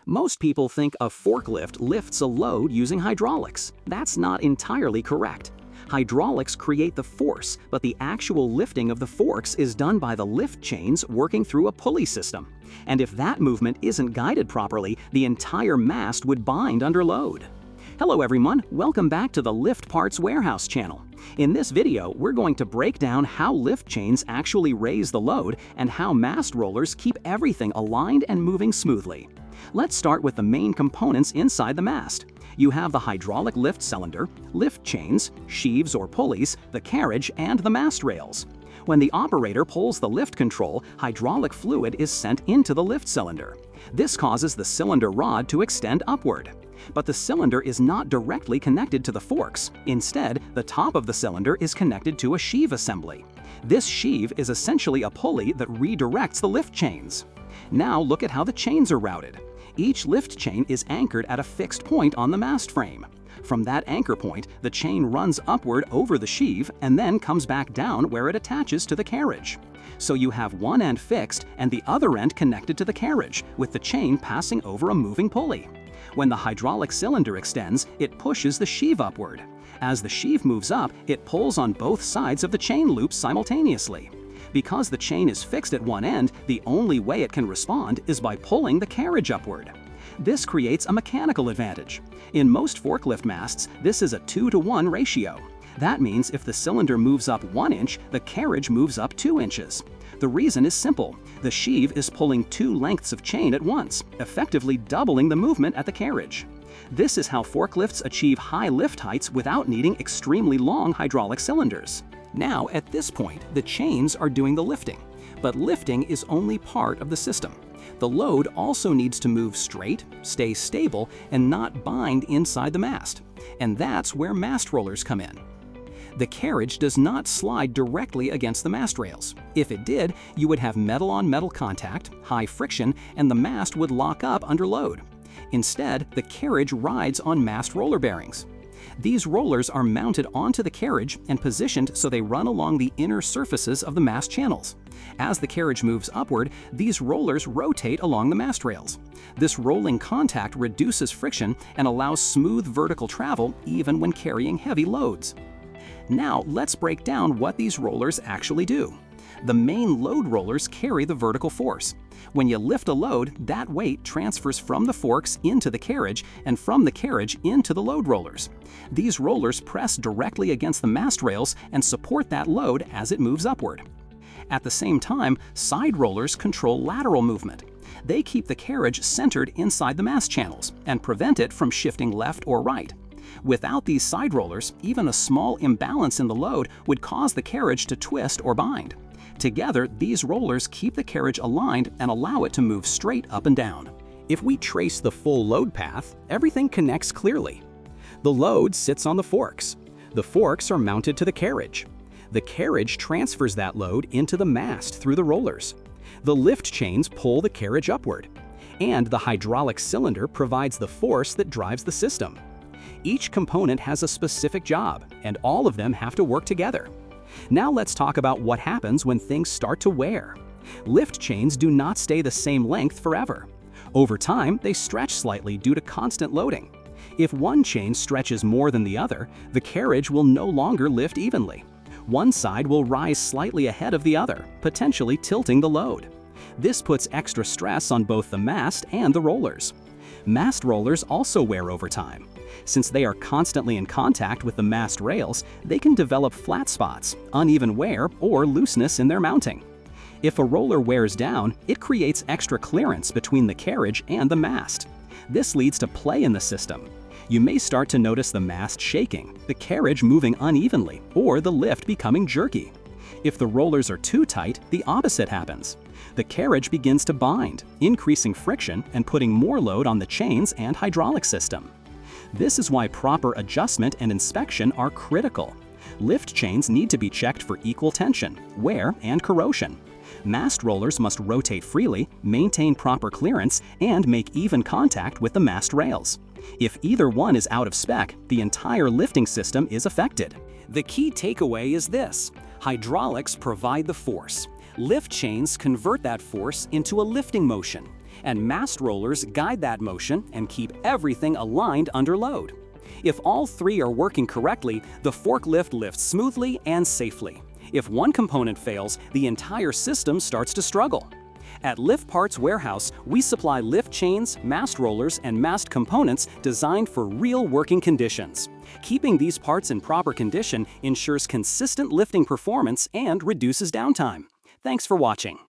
Most people think a forklift lifts a load using hydraulics. That's not entirely correct. Hydraulics create the force, but the actual lifting of the forks is done by the lift chains working through a pulley system. And if that movement isn't guided properly, the entire mast would bind under load. Hello everyone, welcome back to the Lift Parts Warehouse channel. In this video, we're going to break down how lift chains actually raise the load and how mast rollers keep everything aligned and moving smoothly. Let's start with the main components inside the mast. You have the hydraulic lift cylinder, lift chains, sheaves or pulleys, the carriage, and the mast rails. When the operator pulls the lift control, hydraulic fluid is sent into the lift cylinder. This causes the cylinder rod to extend upward. But the cylinder is not directly connected to the forks. Instead, the top of the cylinder is connected to a sheave assembly. This sheave is essentially a pulley that redirects the lift chains. Now look at how the chains are routed. Each lift chain is anchored at a fixed point on the mast frame. From that anchor point, the chain runs upward over the sheave and then comes back down where it attaches to the carriage. So you have one end fixed and the other end connected to the carriage, with the chain passing over a moving pulley. When the hydraulic cylinder extends, it pushes the sheave upward. As the sheave moves up, it pulls on both sides of the chain loop simultaneously. Because the chain is fixed at one end, the only way it can respond is by pulling the carriage upward. This creates a mechanical advantage. In most forklift masts, this is a 2-to-1 ratio. That means if the cylinder moves up 1 inch, the carriage moves up 2 inches. The reason is simple. The sheave is pulling 2 lengths of chain at once, effectively doubling the movement at the carriage. This is how forklifts achieve high lift heights without needing extremely long hydraulic cylinders. Now, at this point, the chains are doing the lifting. But lifting is only part of the system. The load also needs to move straight, stay stable, and not bind inside the mast. And that's where mast rollers come in. The carriage does not slide directly against the mast rails. If it did, you would have metal-on-metal contact, high friction, and the mast would lock up under load. Instead, the carriage rides on mast roller bearings. These rollers are mounted onto the carriage and positioned so they run along the inner surfaces of the mast channels. As the carriage moves upward, these rollers rotate along the mast rails. This rolling contact reduces friction and allows smooth vertical travel even when carrying heavy loads. Now let's break down what these rollers actually do. The main load rollers carry the vertical force. When you lift a load, that weight transfers from the forks into the carriage and from the carriage into the load rollers. These rollers press directly against the mast rails and support that load as it moves upward. At the same time, side rollers control lateral movement. They keep the carriage centered inside the mast channels and prevent it from shifting left or right. Without these side rollers, even a small imbalance in the load would cause the carriage to twist or bind. Together, these rollers keep the carriage aligned and allow it to move straight up and down. If we trace the full load path, everything connects clearly. The load sits on the forks. The forks are mounted to the carriage. The carriage transfers that load into the mast through the rollers. The lift chains pull the carriage upward. And the hydraulic cylinder provides the force that drives the system. Each component has a specific job, and all of them have to work together. Now let's talk about what happens when things start to wear. Lift chains do not stay the same length forever. Over time, they stretch slightly due to constant loading. If one chain stretches more than the other, the carriage will no longer lift evenly. One side will rise slightly ahead of the other, potentially tilting the load. This puts extra stress on both the mast and the rollers. Mast rollers also wear over time. Since they are constantly in contact with the mast rails, they can develop flat spots, uneven wear, or looseness in their mounting. If a roller wears down, it creates extra clearance between the carriage and the mast. This leads to play in the system. You may start to notice the mast shaking, the carriage moving unevenly, or the lift becoming jerky. If the rollers are too tight, the opposite happens. The carriage begins to bind, increasing friction and putting more load on the chains and hydraulic system. This is why proper adjustment and inspection are critical. Lift chains need to be checked for equal tension, wear, and corrosion. Mast rollers must rotate freely, maintain proper clearance, and make even contact with the mast rails. If either one is out of spec, the entire lifting system is affected. The key takeaway is this: hydraulics provide the force. Lift chains convert that force into a lifting motion. And mast rollers guide that motion and keep everything aligned under load. If all three are working correctly, the forklift lifts smoothly and safely. If one component fails, the entire system starts to struggle. At Lift Parts Warehouse, we supply lift chains, mast rollers, and mast components designed for real working conditions. Keeping these parts in proper condition ensures consistent lifting performance and reduces downtime. Thanks for watching.